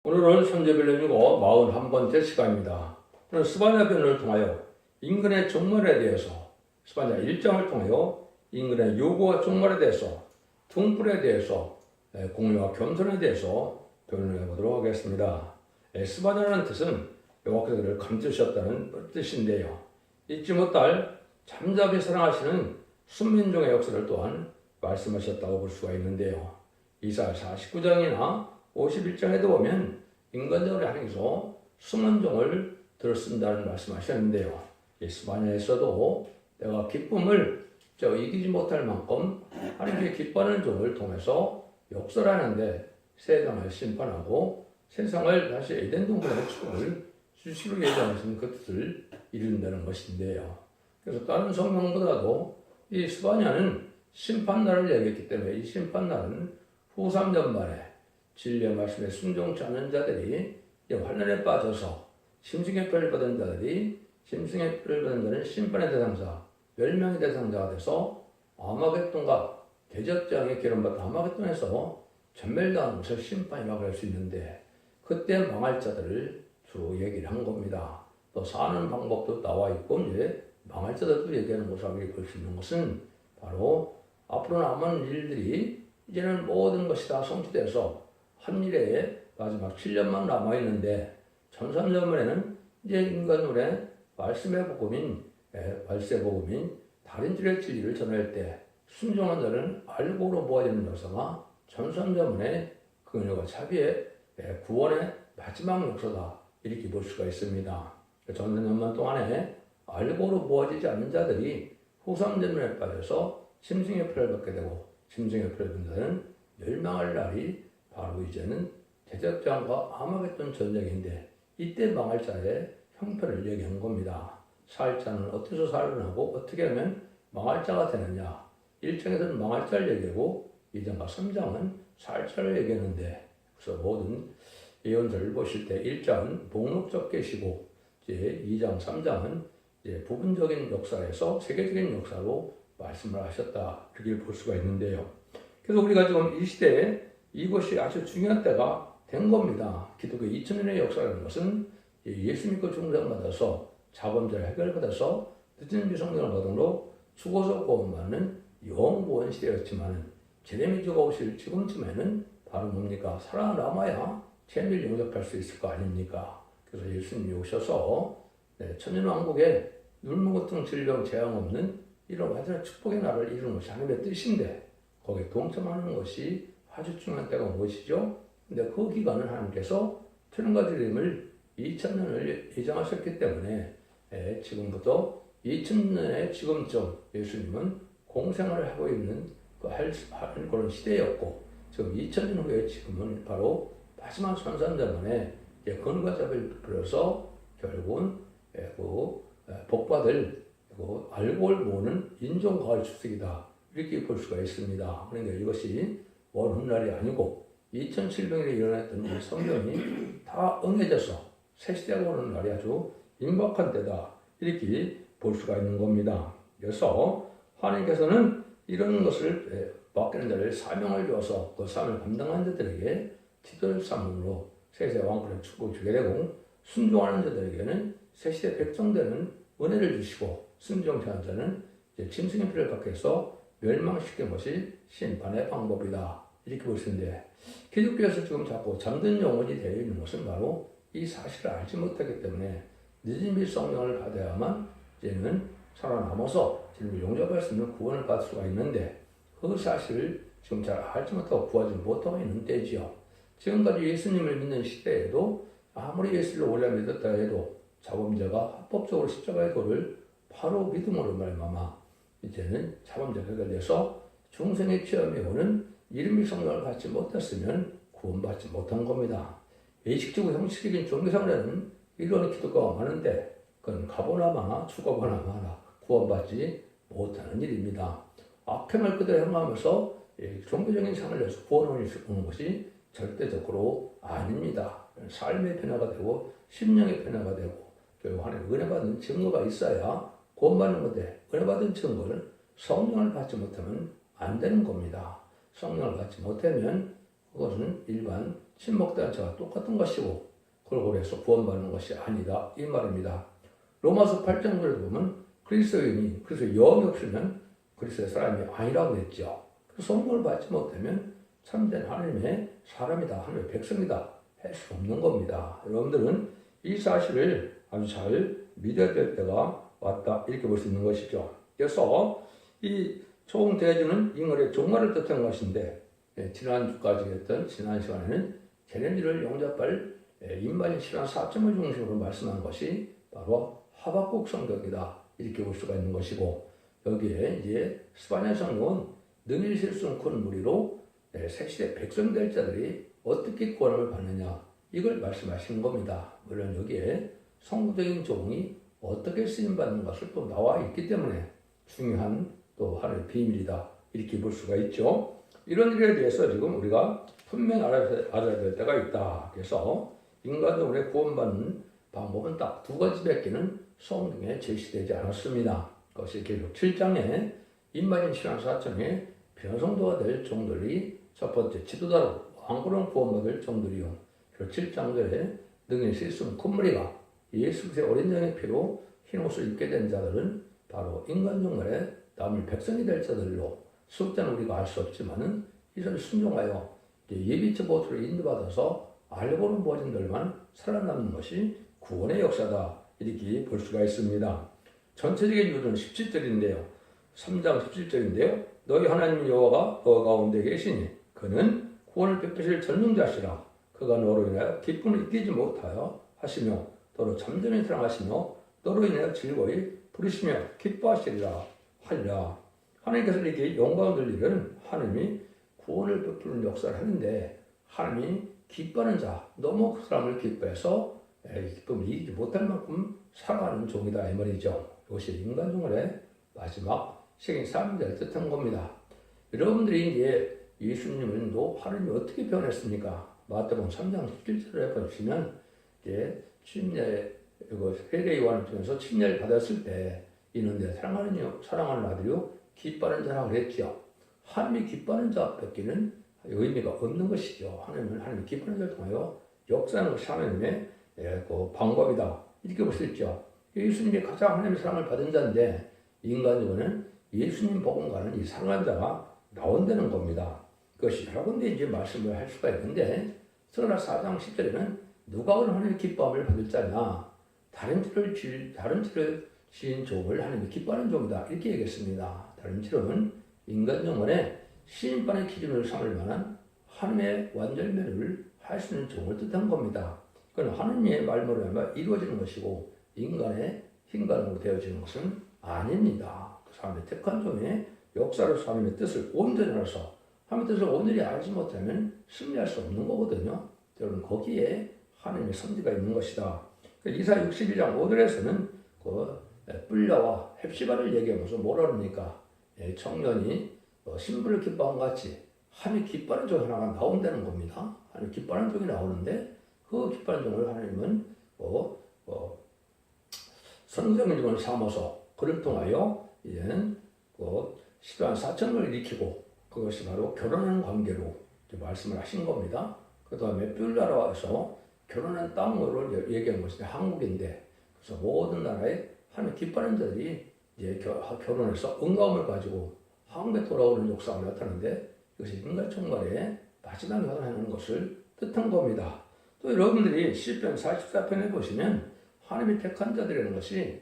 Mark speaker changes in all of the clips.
Speaker 1: 오늘은 선제변론이고 41번째 시간입니다. 오늘 스바냐 변론을 통하여 인근의 종말에 대해서, 스바냐 1장을 통하여 인근의 요구와 종말에 대해서, 등불에 대해서, 공의와 겸손에 대해서 변론해 보도록 하겠습니다. 스바냐라는 뜻은 여호와께서 그를 감추셨다는 뜻인데요. 잊지 못할 잠잠히 사랑하시는 순민족의 역사를 또한 말씀하셨다고 볼 수가 있는데요. 이사야 49장이나 51장에도 보면 인간적으로 하나님께서 숨은 종을 들쓴다는 말씀하셨는데요. 이 스바냐에서도 내가 기쁨을 이기지 못할 만큼 하나님께 기뻐하는 종을 통해서 역사를 하는데 세상을 심판하고 세상을 다시 에덴 동산의 축복을 주시로 예정하신 그 뜻을 이룬다는 것인데요. 그래서 다른 성경보다도 이 스바냐는 심판날을 얘기했기 때문에 이 심판날은 후삼전반에 진리의 말씀에 순종치 않는 자들이 환난에 빠져서 짐승의 뼈를 받은 자들이 짐승의 뼈를 받은 자는 심판의 대상자, 멸망의 대상자가 돼서 아마겟돈과 대적장의 기름받은 아마겟돈에서 전멸당하는 것을 심판이라고 할 수 있는데 그때 망할 자들을 주로 얘기를 한 겁니다. 또 사는 방법도 나와 있고 이제 망할 자들도 얘기하는 것을 볼 수 있는 것은 바로 앞으로 남은 일들이 이제는 모든 것이 다 성취돼서 한 일에 마지막 7년만 남아있는데 전산전문에는 이제 인간들의 말씀의 복음인 말세복음인 다른들의 진리를 전할 때 순종한 자는 알고로 모아지는 역사가 전산전문의 긍휼과 자비의 구원의 마지막 역사다 이렇게 볼 수가 있습니다. 전산전문 동안에 알고로 모아지지 않는 자들이 후삼전문에 빠져서 짐승의 표를 받게 되고 짐승의 표를 받는 자는 멸망할 날이 바로 이제는 대적장과 아마겟돈 전쟁인데 이때 망할 자의 형편을 얘기한 겁니다. 살 자는 어디서 살아나고 어떻게 하면 망할 자가 되느냐. 1장에서는 망할 자를 얘기하고 2장과 3장은 살 자를 얘기하는데 그래서 모든 예언들을 보실 때 1장은 목록적 계시고 이제 2장, 3장은 이제 부분적인 역사에서 세계적인 역사로 말씀을 하셨다. 이렇게 볼 수가 있는데요. 그래서 우리가 지금 이 시대에 이것이 아주 중요한 때가 된 겁니다. 기독교 2000년의 역사라는 것은 예수 믿고 중생받아서 자범죄를 해결받아서 늦은 미성년을 거듭으로 죽어서 구원받는 영구원 시대였지만 제레미주가 오실 지금쯤에는 바로 뭡니까? 살아남아야 재미를 영접할 수 있을 거 아닙니까? 그래서 예수님이 오셔서 천년왕국에 눈물고통 질병 재앙 없는 이런 완전한 축복의 나라를 이루는 것이 하나님의 뜻인데 거기에 동참하는 것이 아주 중요한 때가 무엇이죠? 근데 그 기간은 하나님께서 천년과 주님을 2000년을 예정하셨기 때문에 지금부터 2000년의 지금쯤 예수님은 공생을 하고 있는 하는 그런 시대였고 지금 2000년 후에 지금은 바로 마지막 선산자만에 근과 잡을 빌어서 결국은 복받을 알고를 모으는 인종가을 추석이다 이렇게 볼 수가 있습니다. 그러니까 이것이 먼 훗날이 아니고 2700년에 일어났던 이 성경이 다 응해져서 새 시대가 오는 날이 아주 임박한 때다 이렇게 볼 수가 있는 겁니다. 그래서 하나님께서는 이런 것을 맡기는 자를 사명을 주어서 그 사명을 감당한 자들에게 지도자 사명으로 세세 왕권의 축복을 주게 되고 순종하는 자들에게는 새 시대 백성되는 은혜를 주시고 순종치 않은 자는 짐승의 피를 받게 해서 멸망시키는 것이 심판의 방법이다. 이렇게 볼 수 있는데 기독교에서 지금 자꾸 잠든 영혼이 되어 있는 것은 바로 이 사실을 알지 못하기 때문에 늦은 미 성령을 받아야만 이제는 살아남아서 진리를 용접할 수 있는 구원을 받을 수가 있는데 그 사실을 지금 잘 알지 못하고 구하지 못하고 있는 때지요. 지금까지 예수님을 믿는 시대에도 아무리 예수를 오래 믿었다 해도 자범죄가 합법적으로 십자가의 도를 바로 믿음으로 말미암아 이제는 자범죄가 해결돼서 중생의 체험이 오는 이름이 성령을 받지 못했으면 구원받지 못한 겁니다. 의식적이고 형식적인 종교생활에는 이런 기독교가 많은데 그건 가보나마나 죽어보나마나 구원받지 못하는 일입니다. 악행을 그대로 행하면서 종교적인 생활을 해서 구원을 오는 것이 절대적으로 아닙니다. 삶의 변화가 되고 심령의 변화가 되고 결국 하나님 은혜 받은 증거가 있어야 구원받는 건데 은혜 받은 증거를 성령을 받지 못하면 안 되는 겁니다. 성령을 받지 못하면 그것은 일반 친목단체와 똑같은 것이고 그걸 고려해서 구원받는 것이 아니다 이 말입니다. 로마서 8장을 보면 그리스도인이 그래서 영이 없으면 그리스도의 사람이 아니라고 했죠. 성령을 받지 못하면 참된 하나님의 사람이다, 하나님의 백성이다 할 수 없는 겁니다. 여러분들은 이 사실을 아주 잘 믿어야 될 때가 왔다 이렇게 볼 수 있는 것이죠. 그래서 이 총대주는 인간의 종말을 뜻하는 것인데 지난주까지 했던 지난 시간에는 제네미를 용접할 인마진 실현 4점을 중심으로 말씀한 것이 바로 하박국 성경이다 이렇게 볼 수가 있는 것이고 여기에 이제 스바냐 성령은 능히 실수는 큰 무리로 새시대 백성 될 자들이 어떻게 구원을 받느냐 이걸 말씀하시는 겁니다. 물론 여기에 성부적인 종이 어떻게 쓰임받는 것을 또 나와 있기 때문에 중요한 또 하나의 비밀이다 이렇게 볼 수가 있죠. 이런 일에 대해서 지금 우리가 분명히 알아야 될 때가 있다. 그래서 인간의 구원받는 방법은 딱 두 가지밖에는 성경에 제시되지 않았습니다. 그것이 계속 7장에 인마진 신앙 4장에 변성도가 될 종들이 첫 번째 지도자로 왕구는 구원받을 종들이요. 그리고 7장절에 능히 실수는 큰 무리가 예수 그리스도의 어린 양의 피로 흰 옷을 입게 된 자들은 바로 인간 종말에 남을 백성이 될 자들로 숫자는 우리가 알 수 없지만은 이를 순종하여 예비처 보트를 인도받아서 알고는 보진들만 살아남는 것이 구원의 역사다 이렇게 볼 수가 있습니다. 전체적인 이유는 17절인데요. 3장 17절인데요. 너희 하나님 여호와가 너 가운데 계시니 그는 구원을 베푸실 전능자시라. 그가 너로 인하여 기쁨을 잊지 못하여 하시며 너로 잠잠히 사랑하시며 너로 인하여 즐거이 부르시며 기뻐하시리라 하리라. 하나님께서 이렇게 영광을 돌리는 하나님이 구원을 베푸는 역사를 하는데 하나님이 기뻐하는 자, 너무 그 사람을 기뻐해서 기쁨을 이기지 못할 만큼 사랑하는 종이다 이 말이죠. 이것이 인간 종말의 마지막 생의 삶을 뜻한 겁니다. 여러분들이 이제 예수님을 하나님이 어떻게 표현했습니까? 마태복음 3장 17절에 보시면 이제 침례 세례 요한을 통해서 침례를 받았을 때 이는데 사랑하는 아들이요 기뻐하는 자라고 그랬죠. 하나님이 기뻐하는 자밖에는 의미가 없는 것이죠. 하나님이 기뻐하는 자를 통하여 역사하는 것이 하나님의 그 방법이다 이렇게 볼 수 있죠. 예수님이 가장 하나님의 사랑을 받은 자인데 인간적으로는 예수님 복음과는 이 사랑한 자가 나온다는 겁니다. 그것이 여러 군데 이제 말씀을 할 수가 있는데 스가랴 4장 10절에는 누가 오늘 하나님의 기뻐함을 받을 자냐 다른 죄를 지은 종을 하나님이 기뻐하는 종이다 이렇게 얘기했습니다. 다른 죄는 인간 영혼의 시인반의 기준으로 삼을 만한 하나님의 완전멸을 할 수 있는 종을 뜻한 겁니다. 그건 하나님의 말모로 하면 이루어지는 것이고 인간의 힘가능으로 되어지는 것은 아닙니다. 그 사람의 택한 종의 역사로서 하나님의 뜻을 온전히 알아서 하나님의 뜻을 온전히 알지 못하면 승리할 수 없는 거거든요. 여러분 거기에 하나님의 섭리가 있는 것이다. 이사 62장 5절에서는 그 뿔야와 헵시바를 얘기하면서 뭐라 그럽니까? 청년이 신부를 기뻐한 것 같이 하나님 기뻐하는 종 하나가 나온다는 겁니다. 하나님 기뻐하는 종이 나오는데 그 기뻐하는 종을 하나님은 성경을 삼아서 그를 통하여 이제는 시간 4천을 일으키고 그것이 바로 결혼하는 관계로 말씀을 하신 겁니다. 그 다음에 뿔나라에서 결혼한 땅으로 얘기한 것이 한국인데 그래서 모든 나라에 하나님 기뻐하는 자들이 이제 결혼해서 응가움을 가지고 한국에 돌아오는 역사가 나타나는데 이것이 인간 총괄의 마지막 결혼하는 것을 뜻한 겁니다. 또 여러분들이 시편 44편에 보시면 하나님이 택한 자들이라는 것이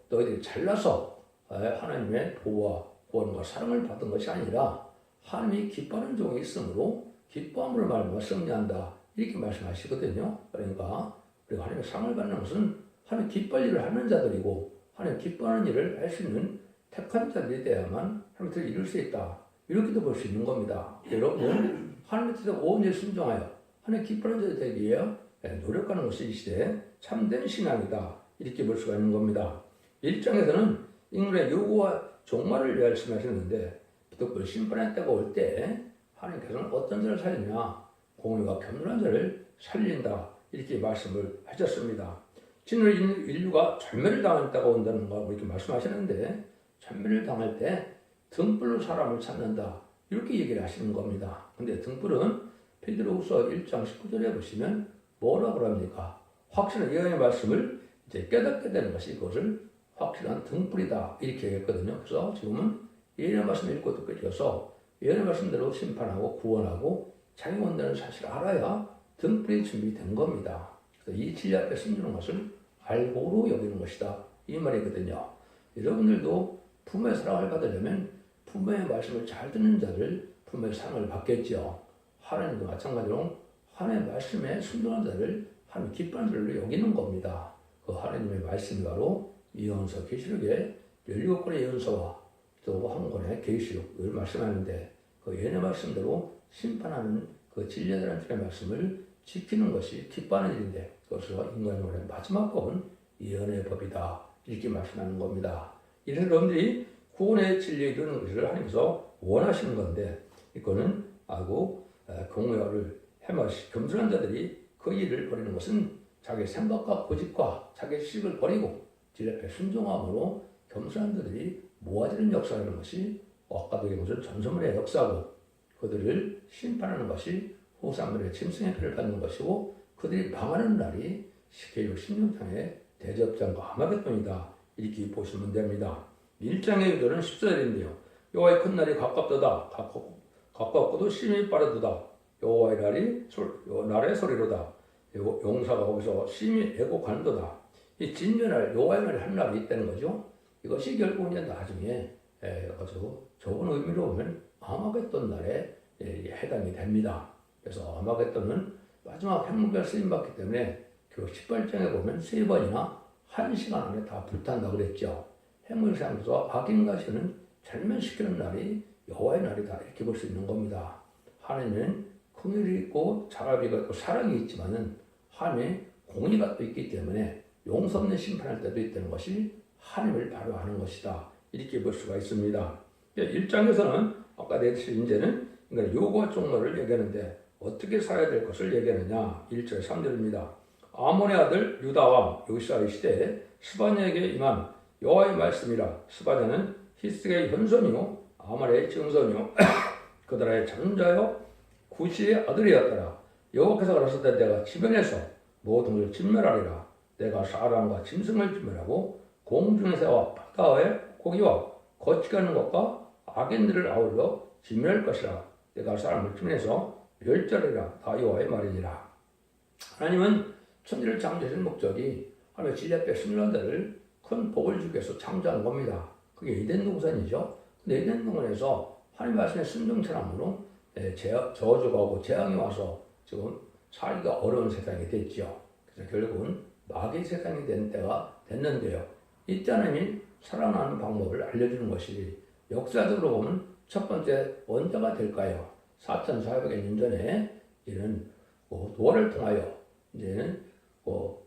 Speaker 1: 너희들이 잘나서 하나님의 보호와 구원과 사랑을 받은 것이 아니라 하나님이 기뻐하는 종이 있으므로 기뻐함으로 말미암아 승리한다 이렇게 말씀하시거든요. 그러니까 우리가 하나님의 사랑을 받는 것은 하나님 기뻐할 일을 하는 자들이고 하나님 기뻐하는 일을 할 수 있는 택한 자들이 돼야만 하나님의 뜻을 이룰 수 있다. 이렇게도 볼 수 있는 겁니다. 여러분 하나님의 뜻에 온전히 순종하여 하나님 기뻐하는 자들이 되기 위해 노력하는 것이 이 시대에 참된 신앙이다. 이렇게 볼 수가 있는 겁니다. 1장에서는 인간의 요구와 종말을 말씀하셨는데 그 심판의 때가 올 때 하나님께서는 어떤 자를 살리냐 공의와 겸손한 자를 살린다 이렇게 말씀을 하셨습니다. 진으로 인류가 전멸을 당할 때가 온다는 거 이렇게 말씀하셨는데 전멸을 당할 때 등불로 사람을 찾는다 이렇게 얘기를 하시는 겁니다. 근데 등불은 베드로후서 1장 19절에 보시면 뭐라고 그럽니까? 확실한 예언의 말씀을 이제 깨닫게 되는 것이 그것을 확실한 등불이다 이렇게 얘기했거든요. 그래서 지금은 예언의 말씀을 읽고 듣게 되어서 예언의 말씀대로 심판하고 구원하고 자기 원되는 사실을 알아야 등불이 준비된 겁니다. 그래서 이 진리 앞에 숨기는 것을 알고로 여기는 것이다 이 말이거든요. 여러분들도 부모의 사랑을 받으려면 부모의 말씀을 잘 듣는 자들 부모의 사랑을 받겠죠. 하나님도 마찬가지로 하나님의 말씀에 순종한 자를 하나님 기뻐하는 자로 여기는 겁니다. 그 하나님의 말씀이 바로 예언서 계시록의 17권의 예언서와 또 한 권의 계시록을 말씀하는데 그 예언의 말씀대로 심판하는 그 진리자들의 말씀을 지키는 것이 기뻐하는 일인데 그것으로 인간의 마지막 법은 예언의 법이다 이렇게 말씀하는 겁니다. 이래서 여러분들이 구원의 진리에 이르는 것을 하나님께서 원하시는 건데 이거는 아주 공의를 해마시 겸손한 자들이 그 일을 버리는 것은 자기 생각과 고집과 자기 식을 버리고 진리 앞에 순종함으로 겸손한 자들이 모아지는 역사라는 것이 아까도 얘기한 것은 전소문의 역사고 그들을 심판하는 것이 후사물의 짐승의 피를 받는 것이고 그들이 망하는 날이 계시록 16장의 대접장과 아마겟돈이다 이렇게 보시면 됩니다. 1장의 의도는 14절인데요. 여호와의 큰 날이 가깝도다 가깝고도 심히 빠르도다 여호와의 날의 소리로다 용사가 거기서 심히 애곡하는도다. 이 진면할 여호와의 날이 한 날이 있다는 거죠. 이것이 결국 이제 나중에 아주 좁은 의미로 보면 아마겟돈 날에 해당이 됩니다. 그래서 아마겟돈은 마지막 핵무기가 쓰임받기 때문에 그 18장에 보면 3번이나 1시간 안에 다 불탄다고 그랬죠. 핵무기 사용해서 악인과 신은 절멸시키는 날이 여호와의 날이다 이렇게 볼 수 있는 겁니다. 하나님은 긍휼이 있고 자비가 있고 사랑이 있지만은 하나님의 공의가 또 있기 때문에 용서 없는 심판할 때도 있다는 것이 하나님을 바로 아는 것이다 이렇게 볼 수가 있습니다. 1장에서는 아까 내듯이 이제는 요구와 종로를 얘기하는데 어떻게 살아야 될 것을 얘기하느냐 1절 3절입니다. 아몬의 아들 유다왕 요시아의 시대에 스바냐에게 임한 여호와의 말씀이라. 스바냐는 히스기야의 현손이요 아말의 증손이요 그 나라의 장자요 구시의 아들이었더라. 여호와께서 가라사대 내가 지변에서 모든 것을 진멸하리라. 내가 사람과 짐승을 진멸하고 공중의 새와 바다의 고기와 거치가는 것과 악인들을 아울러 진멸할 것이라. 내가 사람을 지면에서 멸절하리라. 다 여호와의 말이니라. 하나님은 천지를 창조하신 목적이 하나님의 진리 앞에 순종한 자를 큰 복을 주기 위해서 창조한 겁니다. 그게 에덴 동산이죠. 근데 에덴 동산에서 하나님 말씀에 순종처럼으로 저주가 오고 재앙이 와서 지금 살기가 어려운 세상이 됐죠. 그래서 결국은 마귀의 세상이 된 때가 됐는데요. 이때 하나님이 살아나는 방법을 알려주는 것이 역사적으로 보면 첫 번째 원자가 될까요? 4,400년 전에 이런 노아를 통하여 이제는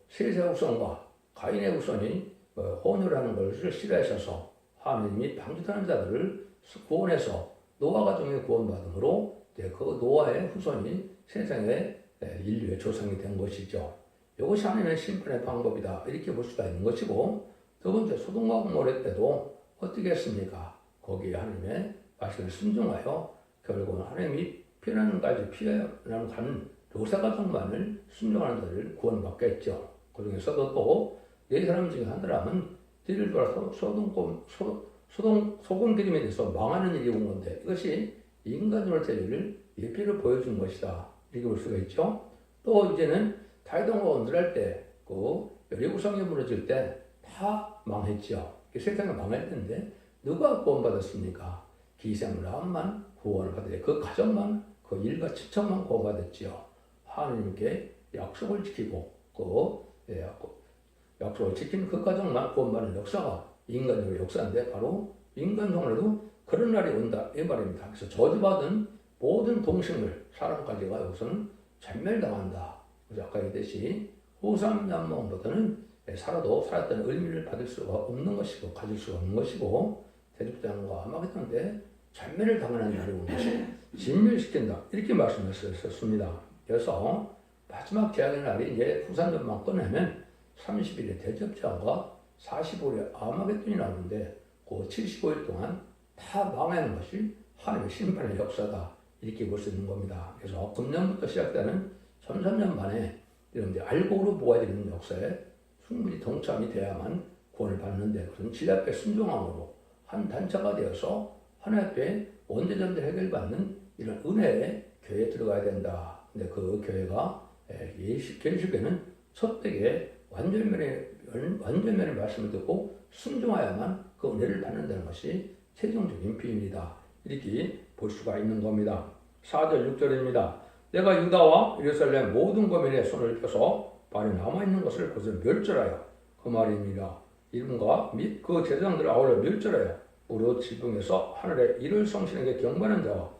Speaker 1: 셋의 후손과 가인의 후손이 혼혈하는 것을 싫어하셔서 하나님이 방주하는 자들을 구원해서 노아 가정의 구원받음으로 그 노아의 후손이 세상의 인류의 조상이 된 것이죠. 이것이 하나님의 심판의 방법이다 이렇게 볼 수가 있는 것이고 두 번째 소돔과 고모라 때도 어떻게 했습니까? 거기에 하나님의 말씀을 순종하여 결국은 하나님이 피난까지 피해나는 간 롯의 가정만을 순종하는 자를 구원받게 했죠. 그 중에서도 또 네 사람 중에 한 사람은 뒤를 돌아서 소금 기름에 대해서 망하는 일이 온 건데 이것이 인간으로 될 일을 예표로 보여준 것이다 이렇게 볼 수가 있죠. 또 이제는 다윗왕과 언질할 때 그 여리고성이 무너질 때 다 망했죠. 세상이 망했는데 누가 구원받았습니까? 기생람만 구원을 받았죠. 그 가정만 그 일가 친척만 구원받았죠. 하나님께 약속을 지키고 약속을 지킨 그 가정만 구원받는 역사가 인간의 역사인데 바로 인간성으로도 그런 날이 온다 이 말입니다. 그래서 저주받은 모든 동식물 사람까지가 여기서는 전멸당한다. 그래서 아까 얘기했듯이 후삼양몽보다는 살았던 의미를 받을 수가 없는 것이고 가질 수가 없는 것이고 대접장과 아마겟돈때 전멸을 당하는 날이 오는 것이 진멸시킨다 이렇게 말씀하셨습니다. 그래서 마지막 재앙의 날이 이제 후산전만 끝내면 30일의 대접장과 45일의 아마겟돈이 나오는데 그 75일 동안 다 망하는 것이 하나님의 심판의 역사다 이렇게 볼 수 있는 겁니다. 그래서 금년부터 시작되는 1300년 만에 여러분들이 알고로 보아야 되는 역사에 충분히 동참이 돼야만 구원을 받는데, 그런 진리앞에 순종함으로 한 단체가 되어서 하나님께 원대전대 해결받는 이런 은혜의 교회에 들어가야 된다. 근데 그 교회가 계시교회는 첫 때에 완전면의 말씀을 듣고 순종하야만 그 은혜를 받는다는 것이 최종적인 비밀이다. 이렇게 볼 수가 있는 겁니다. 4절 6절입니다. 내가 유다와 예루살렘 모든 거민에 손을 펴서 발에 남아있는 것을 그것을 멸절하여, 그 말입니다. 이름과 및 그 제사장들을 아울러 멸절하여 우리 지붕에서 하늘에 이를 성신에게 경배하는 자와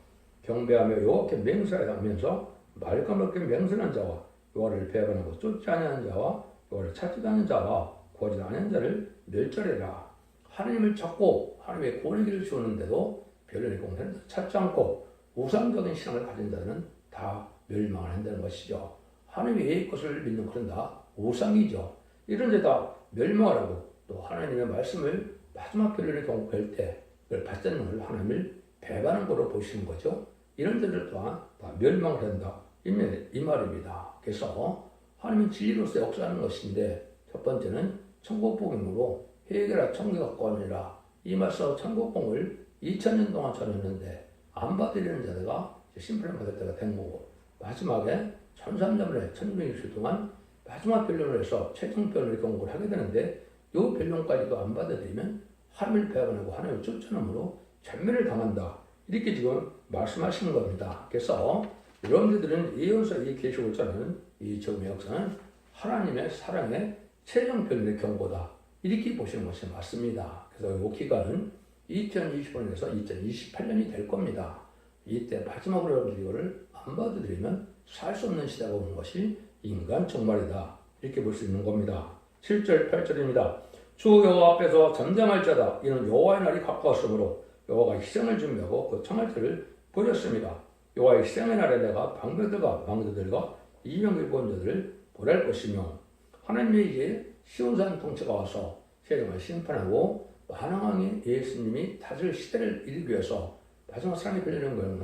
Speaker 1: 경배하며 여호와께 맹세하면서 말까먹게 맹세하는 자와 여호와를 배반하고 쫓지 아니하는 자와 여호와를 찾지도 않는 자와 구하지 않는 자를 멸절해라. 하나님을 찾고 하나님의 구원의 길을 주었는데도 별을 공생을 찾지 않고 우상적인 신앙을 가진 자는 다 멸망을 한다는 것이죠. 하나님의 것을 믿는 것은 다 우상이죠. 이런 데다 멸망을 하고 또 하나님의 말씀을 마지막 결론에 경고할 때 그걸 받지 않는 걸 하나님을 배반하는 거로 보시는 거죠. 이런 데들 또한 다 멸망을 한다. 이 말입니다. 그래서 하나님은 진리로서 역사하는 것인데, 첫 번째는 천국복음으로 해결하 천국권이라 이 말씀 천국복음을 2000년 동안 전했는데 안 받으려는 자가 심판을 받을 때가 된 거고, 마지막에 1300년에 1660일 동안 마지막 변론을 해서 최종 변론의 경고를 하게 되는데, 이 변론까지도 안 받아들이면 하나님을 배반하고 하나님을 쫓아남으로 전멸을 당한다. 이렇게 지금 말씀하시는 겁니다. 그래서 여러분들은 예언서 이 계시록자는 이 적용의 역사는 하나님의 사랑의 최종 변론의 경고다. 이렇게 보시는 것이 맞습니다. 그래서 이 기간은 2025년에서 2028년이 될 겁니다. 이때 마지막으로 여러분들이 이거를 안 받아들이면 살 수 없는 시대가 오는 것이 인간 종말이다. 이렇게 볼 수 있는 겁니다. 7절 8절입니다. 주 여호와 앞에서 전쟁할 자다. 이는 여호와의 날이 가까웠으므로 여호와가 희생을 준비하고 그 청할 때를 버렸습니다. 여호와의 희생의 날에 내가 방백들과 망대들과 이명의 본자들을 보낼 것이며, 하나님의 이제 시온산 통치가 와서 세상을 심판하고 한왕왕이 예수님이 다스릴 시대를 이루기 위해서 마지막 사랑이 걸리는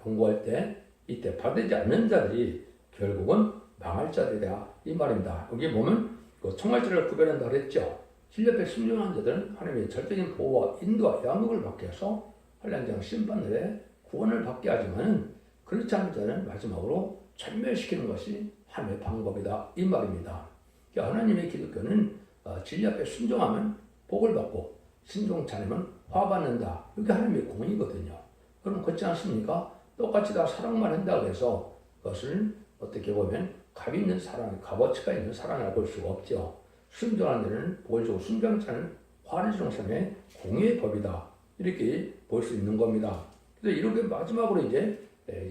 Speaker 1: 경고할 때, 이때 받지 않는 자들이 결국은 망할 자들이다. 이 말입니다. 여기 보면 그 청할자를 구별한다 그랬죠. 진리앞에 순종한 자들은 하나님의 절대적인 보호와 인도와 양육을 받게 해서 한량장 심판날에 구원을 받게 하지만, 그렇지 않은 자는 마지막으로 전멸시키는 것이 하나님의 방법이다. 이 말입니다. 하나님의 기독교는 진리 앞에 순종하면 복을 받고 순종치 않으면 화받는다. 이게 하나님의 공의거든요. 그럼 그렇지 않습니까? 똑같이 다 사랑만 한다고 해서 그것을 어떻게 보면 값 있는 사랑, 값어치가 있는 사랑이라고 볼 수가 없죠. 순종하는 데는 복을 주고 순종치 않은 화를 주는 삶의 공의의 법이다. 이렇게 볼 수 있는 겁니다. 그래서 이렇게 마지막으로 이제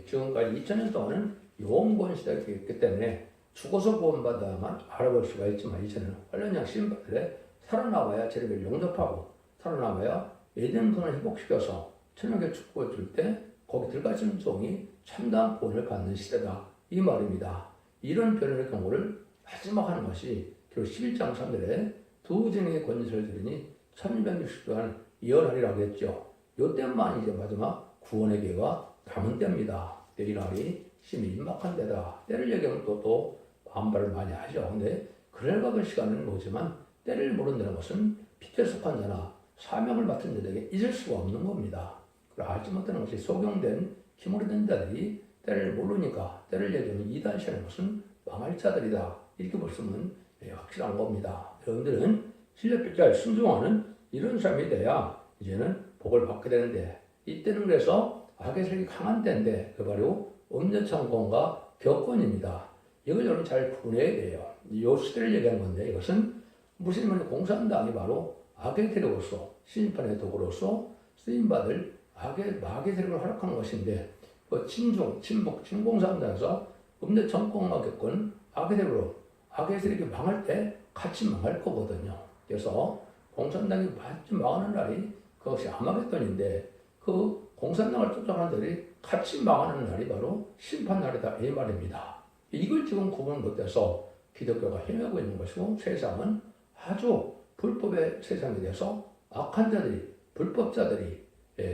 Speaker 1: 지금까지 2000년 동안은 영원 시대가 있기 때문에 죽어서 구원받아야만 알아볼 수가 있지만, 이제는 환란양 신받들에 살아나와야 재림을 용접하고 살아나와야 에덴 동안을 회복시켜서 천국의 축복을 줄 때 거기 들어가시는 종이 참다한 구원을 받는 시대다. 이 말입니다. 이런 변론의 경고를 마지막 하는 것이 결국 11장 3절에 두 진영의 권세를 들으니 1260동안 예언하리라고 했죠. 이때만 이제 마지막 구원의 기회가 남은 때입니다. 이 날이 심히 임박한 때다. 때를 얘기하면 또 반발을 많이 하죠. 근데 그럴 박을 시간은 오지만 때를 모른다는 것은 빛에 속한 자나 사명을 맡은 자들에게 잊을 수가 없는 겁니다. 그걸 알지 못하는 것이 소경된 기모리된 자들이 때를 모르니까 때를 얘기하면 이단시하는 것은 망할 자들이다. 이렇게 볼 수는 확실한 겁니다. 여러분들은 신뢰빛잘 순종하는 이런 삶이 돼야 이제는 복을 받게 되는데, 이때는 그래서 악의 세력이 강한 때인데 그 바로 음녀천권과 격권입니다. 이걸 여러분 잘 구분해야 돼요. 이 시대를 얘기하는 건데, 이것은 무슬림의 공산당이 바로 악의 세력으로서 심판의 도구로서 쓰임받을 마귀의 세력을 활약하는 것인데, 그 친중, 친북, 친공산당에서 음녀천권과 격권, 악의 세력으로 악의 세력이 망할 때 같이 망할 거거든요. 그래서 공산당이 완전 망하는 날이 그것이 아마겟돈인데, 그 공산당을 쫓아가는 자들이 같이 망하는 날이 바로 심판날이다. 이 말입니다. 이걸 지금 구분 못해서 기독교가 헤매고 있는 것이고, 세상은 아주 불법의 세상이 돼서 악한 자들이, 불법자들이,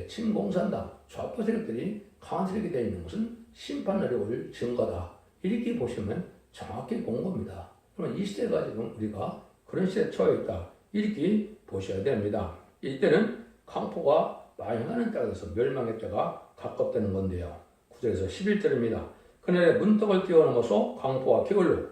Speaker 1: 친공산당, 좌파 세력들이 강한 세력이 되어 있는 것은 심판날이 올 증거다. 이렇게 보시면 정확히 본 겁니다. 그러면 이 시대가 지금 우리가 그런 시대에 처해 있다. 이렇게 보셔야 됩니다. 이때는 강포가 망하는 때가 돼서 멸망의 때가 가깝다는 건데요. 9절에서 11절입니다. 그날에 문턱을 뛰어넘어서 강포와 기울로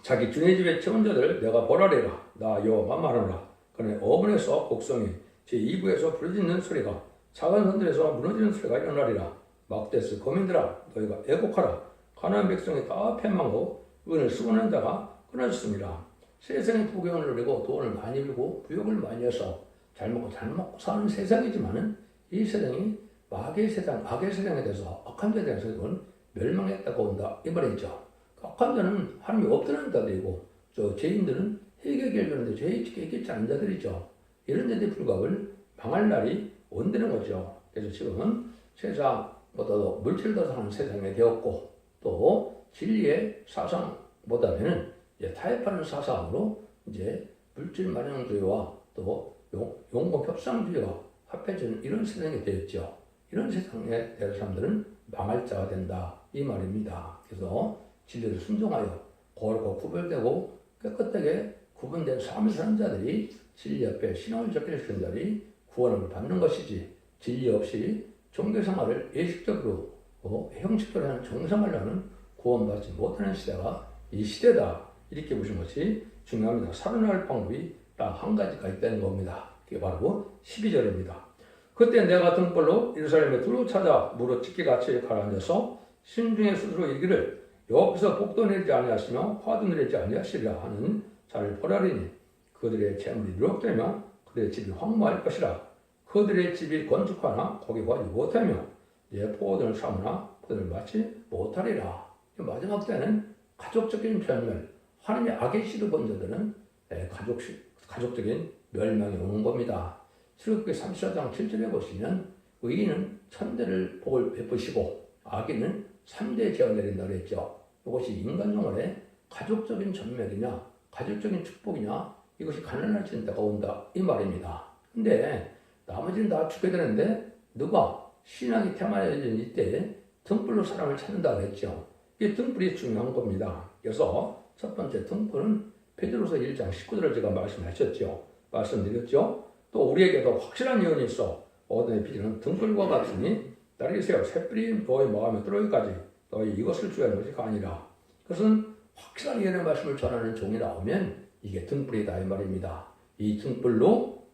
Speaker 1: 자기 주의 집의 청자들 내가 벌하리라. 나 여호와가 말하노라. 그날에 어문에서 곡성이 제2부에서 부르짖는 소리가 작은 산들에서 무너지는 소리가 일어나리라. 막대스 거민들아 너희가 애곡하라. 가나안 백성이 다 패망하고 은을 수고하는 자가 끊어졌습니다. 세상의 부경을 누리고 돈을 많이 빌고 부욕을 많이 해서 잘 먹고 사는 세상이지만은 이 세상이 마귀의 세상, 악의 세상에 대해서 악한 자에 대해서는 멸망했다고 온다 이 말이죠. 악한 자는 하나님이 없다는 자들이고 죄인들은 회개 결론인데 죄에 있지 않은 자들이죠. 이런 자들의 불갑을 망할 날이 온다는 거죠. 그래서 지금은 세상보다도 물질을 더 사는 세상에 되었고 또 진리의 사상보다는 타협하는 사상으로 이제 물질 만영주의와 또 용복 협상주의가 합해지는 이런 세상이 되었죠. 이런 세상에 대한 사람들은 망할 자가 된다 이 말입니다. 그래서 진리를 순종하여 거룩하고 구별되고 깨끗하게 구분된 삶을 사는 자들이 진리 옆에 신앙을 적용시키는 자들이 구원을 받는 것이지 진리 없이 종교생활을 예식적으로 형식적으로 하는 종교생활을 하는 구원받지 못하는 시대가 이 시대다. 이렇게 보시는 것이 중요합니다. 살아날 방법이 딱 한 가지가 있다는 겁니다. 그게 바로 12절입니다. 그때 내가 등불로 예루살렘에 둘로 찾아 무릇 찢기같이 가라앉아서 신중에 스스로 이르기를 여호와께서 복도 내리지 아니하시며 화도 내리지 아니하시리라 하는 자를 벌하리니 그들의 재물이 누락되며 그들의 집이 황무할 것이라. 그들의 집이 건축하나 거기 가지 못하며 내 포도를 삼으나 그들을 맞지 못하리라. 마지막 때는 가족적인 변멸, 하나님의 악의 씨를 본 자들은 가족적인 멸망이 오는 겁니다. 출애굽기 34장 7절에 보시면 의인은 천대를 복을 베푸시고 악인은 3대 재앙을 내린다고 했죠. 이것이 인간 영혼의 가족적인 전멸이냐 가족적인 축복이냐 이것이 가난할 때가 온다 이 말입니다. 근데 나머지는 다 죽게 되는데 누가 신앙이 태만해진 이때 등불로 사람을 찾는다고 했죠. 이 등불이 중요한 겁니다. 그래서 첫 번째 등불은 베드로서 1장 19절을 제가 말씀드렸죠. 또 우리에게도 확실한 예언이 있어 어둠의 빛은 등불과 같으니 따르세요. 샛불이 너희 마음에 들어오기까지 너희 이것을 주의하는 것이 아니라. 그것은 확실한 예언의 말씀을 전하는 종이 나오면 이게 등불이다 이 말입니다. 이 등불로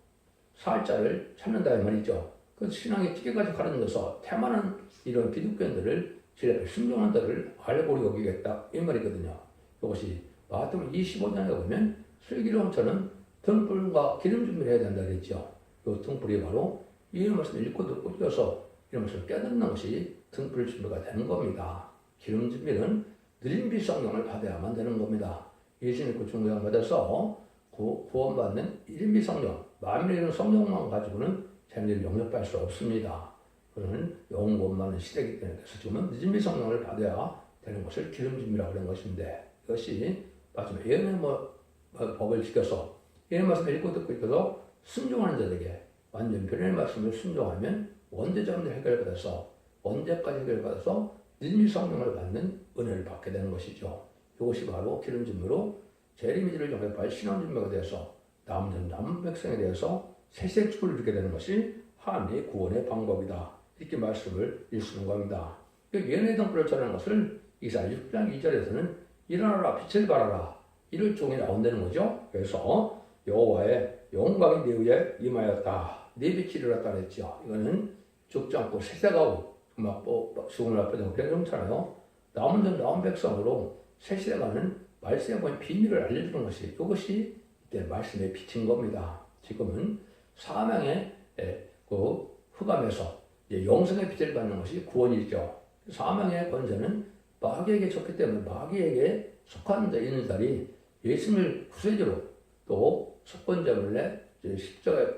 Speaker 1: 살자를 찾는다 이 말이죠. 그 신앙의 티격까지 가르쳐서 태만한 이런 기독교인들을 제 앞에 순종한 자를 알고 여기겠다 이 말이거든요. 이것이 마태복음 25장에 보면 슬기로움처럼 등불과 기름 준비를 해야 된다 그랬죠. 이 등불이 바로 이 말씀을 읽고 듣고 뛰어서 이런 말씀을 깨닫는 것이 등불 준비가 되는 겁니다. 기름 준비는 느림비 성령을 받아야만 되는 겁니다. 예수 믿고 중보장 받아서 구원받는 이름비 성령, 만민의 이런 성령만 가지고는 자녀를 영접할 수 없습니다. 그러는 영원 많은 시대이기 때문에 그래서 지금은 느림비 성령을 받아야 되는 것을 기름 준비라고 하는 것인데 이것이 마지막에 예언의 법을 지켜서 예언의 말씀을 읽고 듣고 있어서 순종하는 자들에게 완전 변의 말씀을 순종하면 원죄적인 해결받아서 언제까지 해결받아서 느림비 성령을 받는 은혜를 받게 되는 것이죠. 이것이 바로 기름 준비로 재림이들을 영접할 신앙 준비가 되어서 남은 백성에 대해서 세세 축을 이루게 되는 것이 하나님의 구원의 방법이다. 이렇게 말씀을 읽는 겁니다. 예언의 등불을 전하는 것을 이사야 6장 2절에서는 일어나라 빛을 발하라 이럴 종이 나온다는 거죠. 그래서 여호와의 영광이 내 위에 임하였다. 내 빛이 일어났다 그랬죠. 이거는 죽지 않고 세세가고 죽음을 앞에서 배경처럼요. 남은 백성으로 세세가는 말씀에 보면 비밀을 알려주는 것이 이것이 이때 말씀의 빛인 겁니다. 지금은 사망의 그 흑암에서 영생의 빛을 받는 것이 구원이죠. 사망의 권세는 마귀에게 졌기 때문에 마귀에게 속한 자 있는 자들이 예수님을 구세주로 또 속건자물래 십자가의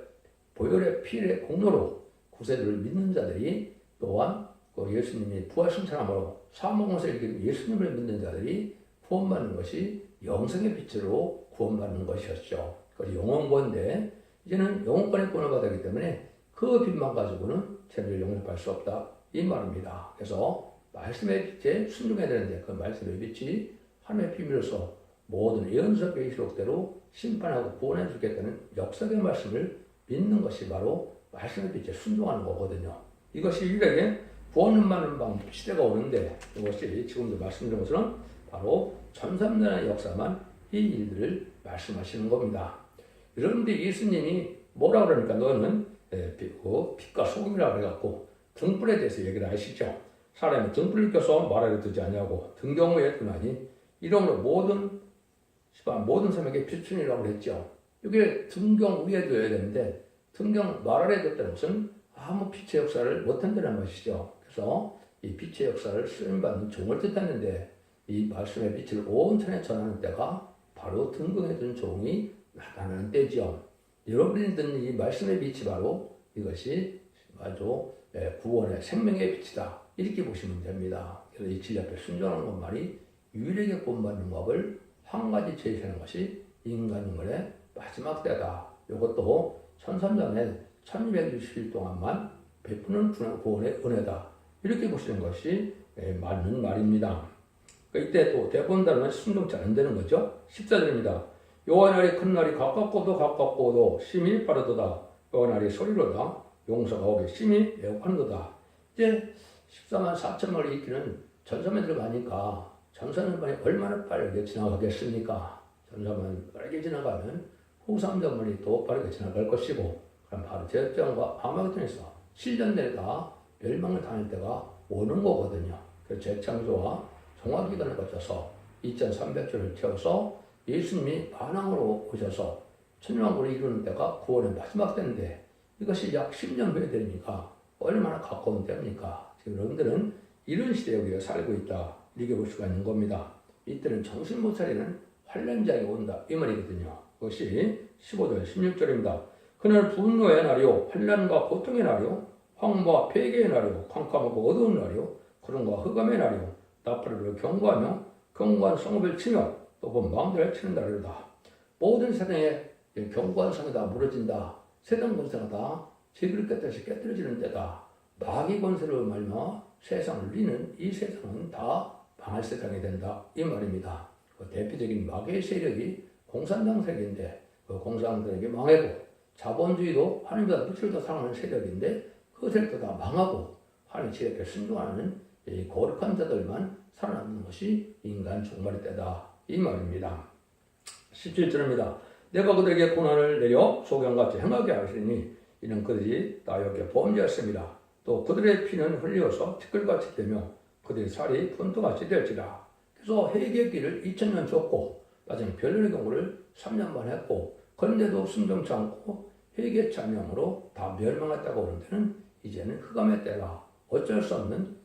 Speaker 1: 보혈의 피의 공로로 구세주를 믿는 자들이 또한 그 예수님이 부활신 사람으로 사망권세를 이기는 예수님을 믿는 자들이 구원받는 것이 영생의 빛으로 구원받는 것이었죠. 그래서 영원권인데 이제는 영원권의 구원을 받았기 때문에 그 빛만 가지고는 재미를 영접할 수 없다. 이 말입니다. 그래서 말씀의 빛에 순종해야 되는데 그 말씀의 빛이 하나님의 비밀로서 모든 예언서의 기록대로 심판하고 구원해 주겠다는 역사의 말씀을 믿는 것이 바로 말씀의 빛에 순종하는 거거든요. 이것이 유일하게 구원을 받는 방법 시대가 오는데 이것이 지금도 말씀드린 것처럼 바로 1300년의 역사만 이 일들을 말씀하시는 겁니다. 여러분들 예수님이 뭐라 그러니까 너는 빛과 소금이라고 해갖고 등불에 대해서 얘기를 하시죠. 사람이 등불을 껴서 말하려 듣지 않냐고 등경우에 드나니 이러므로 모든 사람에게 빛이라고 했죠. 이게 등경 위에 둬야 되는데 등경 말하려 듣다는 것은 아무 빛의 역사를 못한다는 것이죠. 그래서 이 빛의 역사를 쓰임받는 종을 뜻하는데 이 말씀의 빛을 온 천에 전하는 때가 바로 등경에 든 종이 나타나는 때지요. 여러분이 듣는 이 말씀의 빛이 바로 이것이 아주 구원의 생명의 빛이다. 이렇게 보시면 됩니다. 그래서 이 진리 앞에 순종하는 것만이 유일하게 구원받는 법을 한 가지 제시하는 것이 인간인간의 마지막 때다. 이것도 1300년 1260일 동안만 베푸는 구원의 은혜다. 이렇게 보시는 것이 맞는 말입니다. 이때 또 대본다는 순종치 안 되는 거죠. 14절입니다. 여호와 날이 큰 날이 가깝고도 심히 빠르도다. 여호와 날이 소리로다. 용서가 오게 심히 애곡하는도다. 이제 14만 4천만을 일으키는 전사만 들어가니까 전사만이 얼마나 빠르게 지나가겠습니까? 전사만 빠르게 지나가면 후삼전만이 더 빠르게 지나갈 것이고 그럼 바로 제정과 아마겟돈에서 7년 내가 멸망을 당할 때가 오는 거거든요. 그 재창조와 종화기간을 거쳐서 2300주를 채워서 예수님이 반항으로 오셔서 천년왕국을 이루는 때가 9월의 마지막 때인데 이것이 약 10년 후에 되니까 얼마나 가까운 때입니까? 지금 여러분들은 이런 시대에 우리가 살고 있다. 이렇게 볼 수가 있는 겁니다. 이때는 정신 못 차리는 환란장이 온다. 이 말이거든요. 그것이 15절 16절입니다. 그날 분노의 날이요 환란과 고통의 날이요 황무와 폐괴의 날이요 캄캄하고 어두운 날이요 구름과 흑암의 날이요 나팔을 경고하며 경고한 성읍을 치며 또 본망대를 치는 날이로다. 모든 세상에 경고한 성이 다 무너진다. 세상 권세가 다 제비를 깨뜨려서 깨뜨려지는 때다. 마귀 권세로 말며 세상을 누리는 이 세상은 다 망할 세상이 된다. 이 말입니다. 그 대표적인 마귀의 세력이 공산당 세력인데 그 공산당에게 망하고 자본주의도 하나님보다 물질을 더 사랑하는 세력인데 그 세력도 다 망하고 하나님 지혜에 순종하는 이 거룩한 자들만 살아남는 것이 인간 종말의 때다. 이 말입니다. 17절입니다. 내가 그들에게 고난을 내려 소경같이 행하게 하시니 이는 그들이 나에게 범죄했습니다. 또 그들의 피는 흘려서 티끌같이 되며 그들의 살이 분토같이 될지라. 그래서 회개의 길을 2000년 줬고 나중에 변론의 경우를 3년만 했고 그런데도 순종치 않고 회개치 않음으로 다 멸망했다고 하는 데는 이제는 흑암의 때가 어쩔 수 없는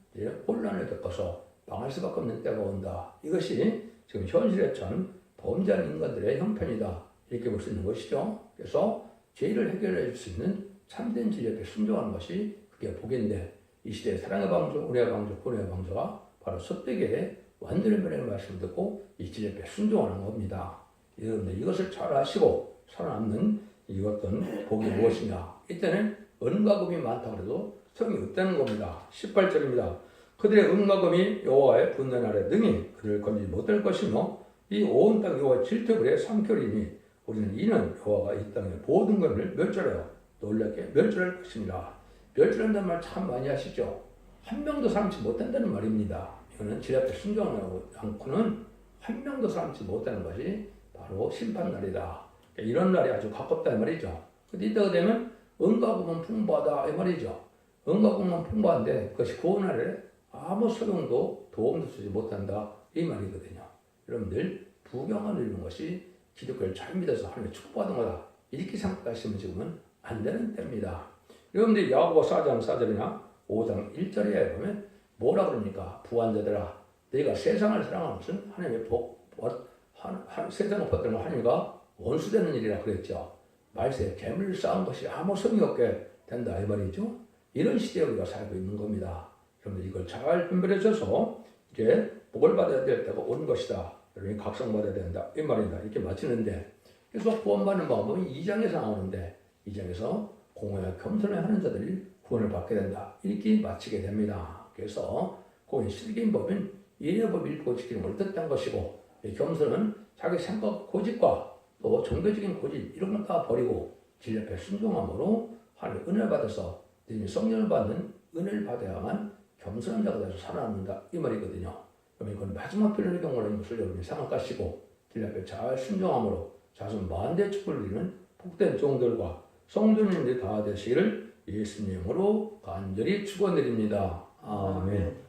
Speaker 1: 혼란을 겪어서 망할 수밖에 없는 때가 온다. 이것이 지금 현실에 처한 범죄한 인간들의 형편이다. 이렇게 볼 수 있는 것이죠. 그래서 죄를 해결해 줄 수 있는 참된 진리에 순종하는 것이 그게 복인데 이 시대의 사랑의 방주, 은혜의 방주, 구원의 방주가 바로 섭되게 완전히 변화의 말씀을 듣고 이 진리에 순종하는 겁니다. 여러분들 이것을 잘 아시고 살아남는 이 어떤 복이 무엇이냐. 이때는 은과 금이 많다고 해도 소용이 없다는 겁니다. 18절입니다. 그들의 은과 금이 여호와의 분노 날에 능히 그들을 건지지 못할 것이며 이 온 땅 여호와의 질투불에 삼켜리니 우리는 이는 여호와가 이 땅의 모든 것을 멸절하여 놀랍게 멸절할 것입니다. 멸절한다는 말 참 많이 하시죠. 한 명도 삼지 못한다는 말입니다. 이거는 질 앞에 순종하지 않고는 한 명도 삼지 못하는 것이 바로 심판날이다. 이런 날이 아주 가깝다는 말이죠. 근데 이때가 되면 은과 금은 풍부하다 이 말이죠. 은과 금은 풍부한데 그것이 구원날에 아무 소용도 도움도 주지 못한다 이 말이거든요. 여러분들 부경을 누리는 것이 기독교를 잘 믿어서 하나님의 축복받은 거다. 이렇게 생각하시면 지금은 안 되는 때입니다. 여러분들이 야고보서 4장 4절이나 5장 1절에 보면 뭐라 그럽니까? 부한자들아 너희가 세상을 사랑하는 것은 하나님의 세상을 벗겨놓은 하나님과 원수되는 일이라 그랬죠. 말세에 재물을 쌓은 것이 아무 소용이 없게 된다 이 말이죠. 이런 시대에 우리가 살고 있는 겁니다. 여러분들 이걸 잘 분별해 줘서 이제 복을 받아야 될 때가 온 것이다. 여러분이 각성받아야 된다 이 말입니다. 이렇게 마치는데 그래서 구원받는 방법은 2장에서 나오는데 2장에서 공의와 겸손을 하는 자들이 구원을 받게 된다. 이렇게 마치게 됩니다. 그래서 공의 실기인 법은 예의 법 읽고 지키는 걸 뜻한 것이고, 이 겸손은 자기 생각 고집과 또 종교적인 고집 이런 걸 다 버리고 진리 앞에 순종함으로 하나님의 은혜를 받아서 성령을 받는 은혜를 받아야만 겸손한 자가 돼서 살아남는다 이 말이거든요. 그러면 이건 마지막 필요의 경우라는 것을 여러분이 생각하시고 진리 앞에 잘 순종함으로 자손 만대 축복을 누리는 복된 종들과 성도님들이 다 되시기를 예수님으로 간절히 축원드립니다. 아멘.